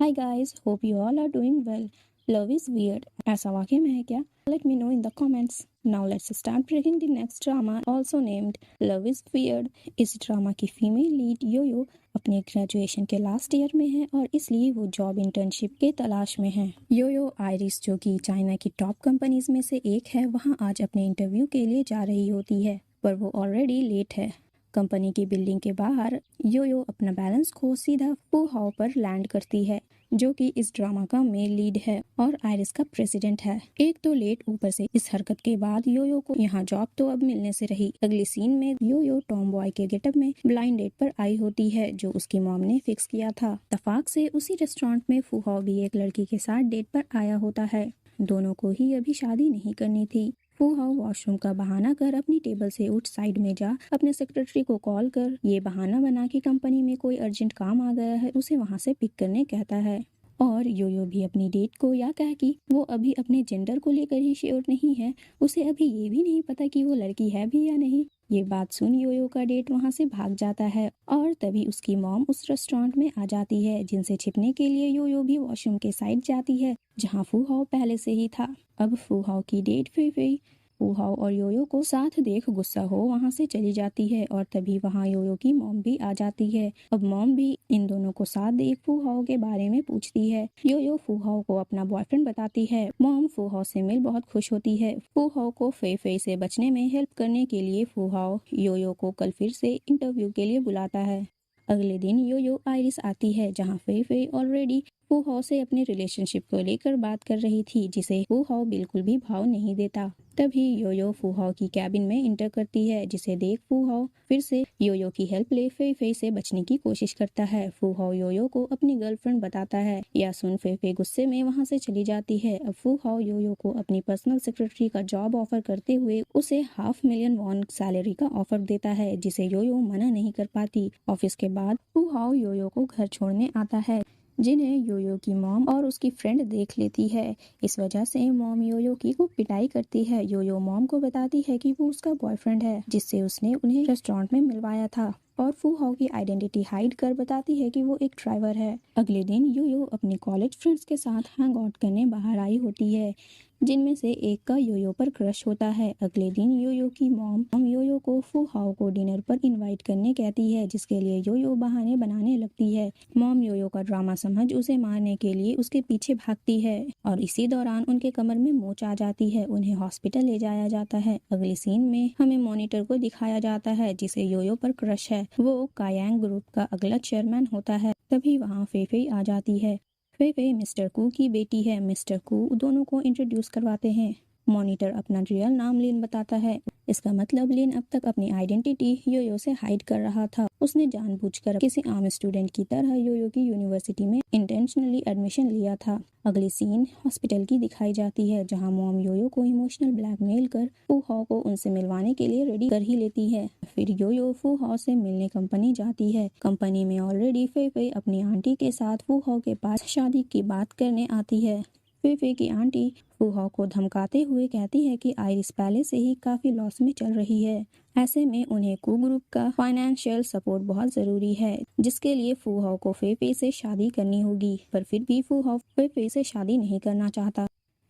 Hi guys, hope you all are doing well. Love is weird. ऐसा वाकई में है क्या? Let me know in the comments. Now let's start breaking the next drama, also named Love is Weird. इस drama की female lead Yo Yo अपने graduation के last year में है और इसलिए वो जॉब इंटर्नशिप के तलाश में है। योयो आयरिस, जो कि चाइना की टॉप कंपनीज में से एक है, वहाँ आज अपने इंटरव्यू के लिए जा रही होती है, पर वो ऑलरेडी लेट है। कंपनी की बिल्डिंग के बाहर योयो अपना बैलेंस खो सीधा फू हाओ पर लैंड करती है, जो कि इस ड्रामा का मेन लीड है और आयरिस का प्रेसिडेंट है। एक तो लेट, ऊपर से इस हरकत के बाद योयो को यहाँ जॉब तो अब मिलने से रही। अगली सीन में योयो टॉम बॉय के गेटअप में ब्लाइंड डेट पर आई होती है, जो उसकी मॉम ने फिक्स किया था। इत्तेफाक से उसी रेस्टोरेंट में फू हाओ भी एक लड़की के साथ डेट पर आया होता है। दोनों को ही अभी शादी नहीं करनी थी। फू हाओ वॉशरूम का बहाना कर अपनी टेबल से उठ साइड में जा अपने सेक्रेटरी को कॉल कर ये बहाना बना कि कंपनी में कोई अर्जेंट काम आ गया है, उसे वहां से पिक करने कहता है। और योयो भी अपनी डेट को या कह कि वो अभी अपने जेंडर को लेकर ही श्योर नहीं है, उसे अभी ये भी नहीं पता कि वो लड़की है भी या नहीं। ये बात सुन योयो का डेट वहां से भाग जाता है और तभी उसकी मॉम उस रेस्टोरेंट में आ जाती है, जिनसे छिपने के लिए योयो भी वॉशरूम के साइड जाती है, जहाँ फू हाओ पहले से ही था। अब फू हाओ की डेट फी फू हाओ और योयो को साथ देख गुस्सा हो वहां से चली जाती है और तभी वहां योयो की मॉम भी आ जाती है। अब मॉम भी इन दोनों को साथ देख फू हाओ के बारे में पूछती है। योयो फू हाओ को अपना बॉयफ्रेंड बताती है। मॉम फू हाओ से मिल बहुत खुश होती है। फू हाओ को फे फे से बचने में हेल्प करने के लिए फू हाओ योयो को कल फिर से इंटरव्यू के लिए बुलाता है। अगले दिन योयो आइरिस आती है, जहाँ फे फे ऑलरेडी फू हाओ से अपने रिलेशनशिप को लेकर बात कर रही थी, जिसे फू हाओ बिल्कुल भी भाव नहीं देता। तभी योयो फू हाओ की कैबिन में इंटर करती है, जिसे देख फू हाओ फिर से योयो की हेल्प ले फे फे से बचने की कोशिश करता है। फू हाओ योयो को अपनी गर्लफ्रेंड बताता है। यह सुन फे फे गुस्से में वहां से चली जाती है। अब फू हाओ योयो को अपनी पर्सनल सेक्रेटरी का जॉब ऑफर करते हुए उसे $500,000 वॉन सैलरी का ऑफर देता है, जिसे योयो मना नहीं कर पाती। ऑफिस के बाद फू हाओ योयो को घर छोड़ने आता है, जिन्हें योयो की मॉम और उसकी फ्रेंड देख लेती है। इस वजह से मॉम योयो की खूब पिटाई करती है। योयो मॉम को बताती है कि वो उसका बॉयफ्रेंड है, जिससे उसने उन्हें रेस्टोरेंट में मिलवाया था, और फू हाओ की आइडेंटिटी हाइड कर बताती है कि वो एक ड्राइवर है। अगले दिन योयो अपने कॉलेज फ्रेंड्स के साथ हैंग आउट करने बाहर आई होती है, जिनमें से एक का योयो पर क्रश होता है। अगले दिन योयो की मॉम योयो को फू हाओ को डिनर पर इनवाइट करने कहती है, जिसके लिए योयो बहाने बनाने लगती है। मॉम योयो का ड्रामा समझ उसे मारने के लिए उसके पीछे भागती है और इसी दौरान उनके कमर में मोच आ जाती है। उन्हें हॉस्पिटल ले जाया जाता है। अगले सीन में हमें मॉनिटर को दिखाया जाता है, जिसे योयो पर क्रश है। वो कायांग ग्रुप का अगला चेयरमैन होता है। तभी वहाँ फेफे आ जाती है। वे मिस्टर कू की बेटी है। मिस्टर कू दोनों को इंट्रोड्यूस करवाते हैं। मॉनिटर अपना रियल नाम लिन बताता है। इसका मतलब लिन अब तक अपनी आइडेंटिटी योयो से हाइड कर रहा था। उसने जानबूझकर किसी आम स्टूडेंट की तरह योयो की यूनिवर्सिटी में इंटेंशनली एडमिशन लिया था। अगली सीन हॉस्पिटल की दिखाई जाती है, जहां मॉम योयो को इमोशनल ब्लैकमेल कर फू हाओ को उनसे मिलवाने के लिए रेडी कर ही लेती है। फिर योयो फू हाओ से मिलने कंपनी जाती है। कंपनी में ऑलरेडी फे फे अपनी आंटी के साथ फू हाओ के पास शादी की बात करने आती है। फे फे की आंटी फू हाओ को धमकाते हुए कहती है कि आइरिस पहले से ही काफी लॉस में चल रही है। ऐसे में उन्हें कू ग्रुप का फाइनेंशियल सपोर्ट बहुत जरूरी है, जिसके लिए फू हाओ को फे फे से शादी करनी होगी। पर फिर भी फू हाओ फे फे से शादी नहीं करना चाहता।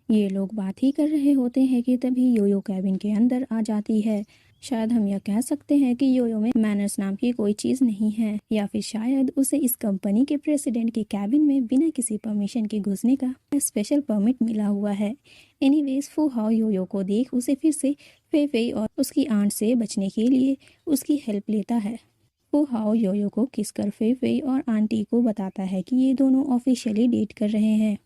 ये लोग बात ही कर रहे होते हैं कि तभी योयो कैबिन के अंदर आ जाती है। शायद हम यह कह सकते हैं कि योयो में मैनर्स नाम की कोई चीज नहीं है, या फिर शायद उसे इस कंपनी के प्रेसिडेंट के कैबिन में बिना किसी परमिशन के घुसने का स्पेशल परमिट मिला हुआ है। एनीवेज फू हाओ योयो को देख उसे फिर से फे फे और उसकी आंट से बचने के लिए उसकी हेल्प लेता है। फू हाओ योयो को किस कर फे फे और आंटी को बताता है कि ये दोनों ऑफिशियली डेट कर रहे हैं।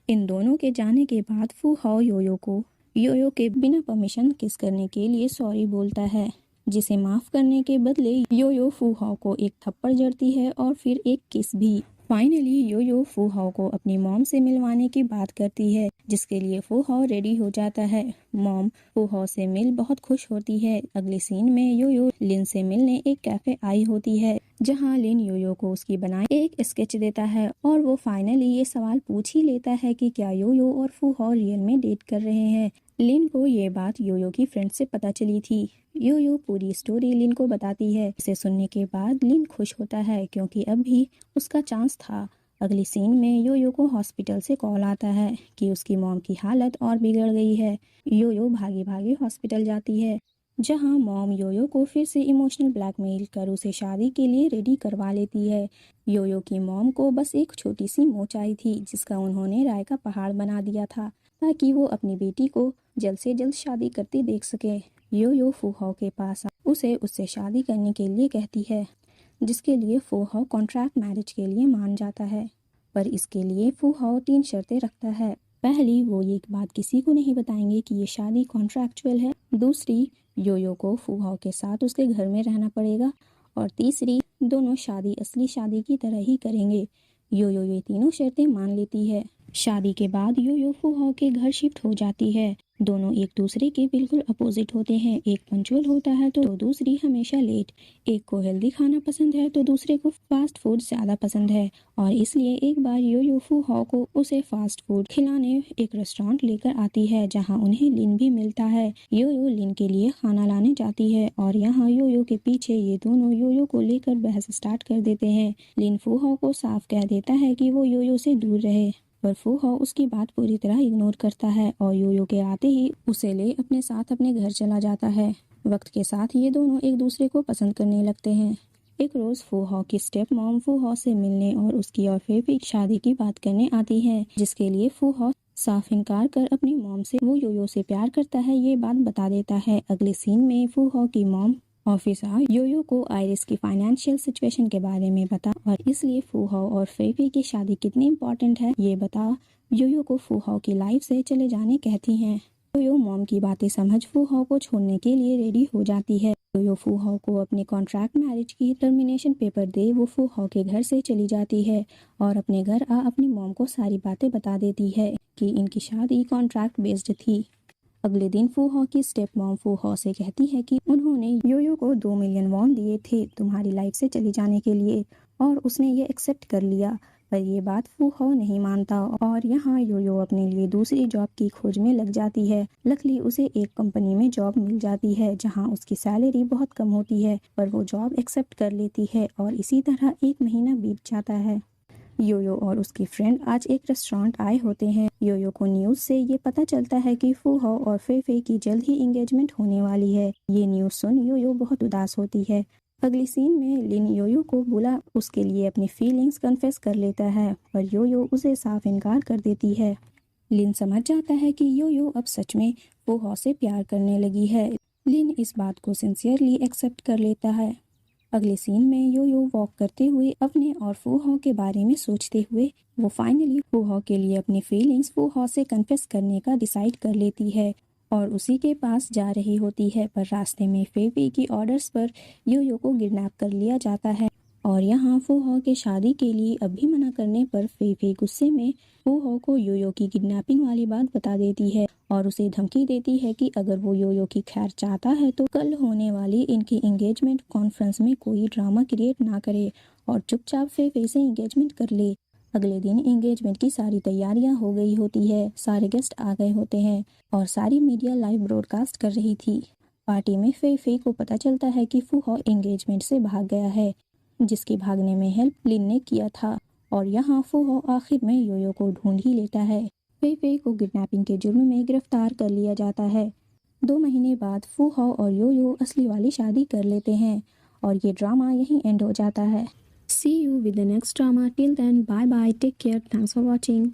इन दोनों के जाने के बाद फू हाओ योयो को योयो के बिना परमिशन किस करने के लिए सॉरी बोलता है, जिसे माफ करने के बदले योयो फू हाओ को एक थप्पड़ जड़ती है और फिर एक किस भी। फाइनली योयो फू हाओ को अपनी मॉम से मिलवाने की बात करती है, जिसके लिए फू हाओ रेडी हो जाता है। मॉम फू हाओ से मिल बहुत खुश होती है। अगले सीन में योयो लिन से मिलने एक कैफे आई होती है, जहां लिन योयो को उसकी बनाई एक स्केच देता है और वो फाइनली ये सवाल पूछ ही लेता है कि क्या योयो और फू हाओ रियल में डेट कर रहे हैं। लिन को ये बात योयो की फ्रेंड से पता चली थी। योयो पूरी स्टोरी लिन को बताती है। इसे सुनने के बाद लिन खुश होता है, क्योंकि अब भी उसका चांस था। अगली सीन में योयो को हॉस्पिटल से कॉल आता है कि उसकी मॉम की हालत और बिगड़ गई है। योयो भागे भागे हॉस्पिटल जाती है, जहां मॉम योयो को फिर से इमोशनल ब्लैकमेल कर उसे शादी के लिए रेडी करवा लेती है। योयो की मॉम को बस एक छोटी सी मोच आई थी, जिसका उन्होंने राय का पहाड़ बना दिया था ताकि वो अपनी बेटी को जल्द से जल्द शादी करती देख सके। योयो फूहाओ के पास उसे उससे शादी करने के लिए कहती है, जिसके लिए फूहाओ कॉन्ट्रैक्ट मैरिज के लिए मान जाता है। पर इसके लिए फूहाओ 3 शर्तें रखता है। पहली, वो ये बात किसी को नहीं बताएंगे कि ये शादी कॉन्ट्रैक्चुअल है। दूसरी, योयो को फूहाओ के साथ उसके घर में रहना पड़ेगा। और तीसरी, दोनों शादी असली शादी की तरह ही करेंगे। योयो ये तीनों शर्तें मान लेती है। शादी के बाद योयो फूहाओ के घर शिफ्ट हो जाती है। दोनों एक दूसरे के बिल्कुल अपोजिट होते हैं। एक पंचुअल होता है तो दूसरी हमेशा लेट। एक को हेल्दी खाना पसंद है तो दूसरे को फास्ट फूड ज़्यादा पसंद है। और इसलिए एक बार योयो फूहाओ को उसे फास्ट फूड खिलाने एक रेस्टोरेंट लेकर आती है, जहां उन्हें लिन भी मिलता है। योयो लिन के लिए खाना लाने जाती है और यहाँ योयो के पीछे ये दोनों योयो को लेकर बहस स्टार्ट कर देते हैं। लिन फूहाओ को साफ कह देता है कि वो योयो से दूर रहे, पर फूहाओ उसकी बात पूरी तरह इग्नोर करता है और योयो के आते ही उसे ले अपने साथ अपने घर चला जाता है। वक्त के साथ ये दोनों एक दूसरे को पसंद करने लगते हैं। एक रोज फूहाओ की स्टेप मॉम फूहाओ से मिलने और उसकी और फेफी की शादी की बात करने आती है, जिसके लिए फूहाओ साफ इनकार कर अपनी मॉम से वो योयो से प्यार करता है ये बात बता देता है। अगले सीन में फूहाओ की मॉम ऑफिसर योयो को आयरिस की फाइनेंशियल सिचुएशन के बारे में बता और इसलिए फूहाओ और फेफी की शादी कितनी इम्पोर्टेंट है ये बता योयो को फूहाओ की लाइफ से चले जाने कहती हैं। योयो मॉम की बातें समझ फूहाओ को छोड़ने के लिए रेडी हो जाती है। योयो फूहाओ को अपने कॉन्ट्रैक्ट मैरिज की टर्मिनेशन पेपर दे वो फूहाओ के घर से चली जाती है और अपने घर अपनी मॉम को सारी बातें बता देती है कि इनकी शादी कॉन्ट्रैक्ट बेस्ड थी। अगले दिन फूहाओ की स्टेप मॉम फूहाओ से कहती है कि उन्होंने योयो को 2 मिलियन वॉन दिए थे तुम्हारी लाइफ से चले जाने के लिए और उसने ये एक्सेप्ट कर लिया। पर ये बात फूहाओ नहीं मानता और यहाँ योयो अपने लिए दूसरी जॉब की खोज में लग जाती है। लकीली उसे एक कंपनी में जॉब मिल जाती है जहाँ उसकी सैलरी बहुत कम होती है, पर वो जॉब एक्सेप्ट कर लेती है और इसी तरह 1 महीना बीत जाता है। योयो और उसकी फ्रेंड आज एक रेस्टोरेंट आए होते हैं। योयो को न्यूज से ये पता चलता है कि फूहाओ और फेफे की जल्द ही एंगेजमेंट होने वाली है। ये न्यूज सुन योयो बहुत उदास होती है। अगली सीन में लिन योयो को बुला उसके लिए अपनी फीलिंग्स कन्फेस कर लेता है, पर योयो उसे साफ इनकार कर देती है। लिन समझ जाता है कि योयो अब सच में फूहाओ से प्यार करने लगी है। लिन इस बात को सिंसियरली एक्सेप्ट कर लेता है। अगले सीन में योयो वॉक करते हुए अपने और फूहाओ के बारे में सोचते हुए वो फाइनली फूहाओ के लिए अपनी फीलिंग्स फूहाओ से कन्फेस करने का डिसाइड कर लेती है और उसी के पास जा रही होती है। पर रास्ते में फेफी की ऑर्डर्स पर योयो को किडनैप कर लिया जाता है और यहाँ फूहाओ के शादी के लिए अभी मना करने पर फेफी गुस्से में फूहाओ को योयो की किडनैपिंग वाली बात बता देती है और उसे धमकी देती है कि अगर वो योयो की खैर चाहता है तो कल होने वाली इनकी एंगेजमेंट कॉन्फ्रेंस में कोई ड्रामा क्रिएट ना करे और चुपचाप फेफी से एंगेजमेंट कर ले। अगले दिन एंगेजमेंट की सारी तैयारियां हो गई होती है, सारे गेस्ट आ गए होते हैं और सारी मीडिया लाइव ब्रॉडकास्ट कर रही थी। पार्टी में फेफे को पता चलता है कि फूहाओ एंगेजमेंट से भाग गया है, जिसकी भागने में हेल्प लिन ने किया था और यहाँ फूहाओ आखिर में योयो को ढूंढ ही लेता है। फेफे को किडनैपिंग के जुर्म में गिरफ्तार कर लिया जाता है। 2 महीने बाद फूहाओ और योयो असली वाली शादी कर लेते हैं और ये ड्रामा यहीं एंड हो जाता है। See you with the next drama. Till then, bye bye. Take care. Thanks for watching.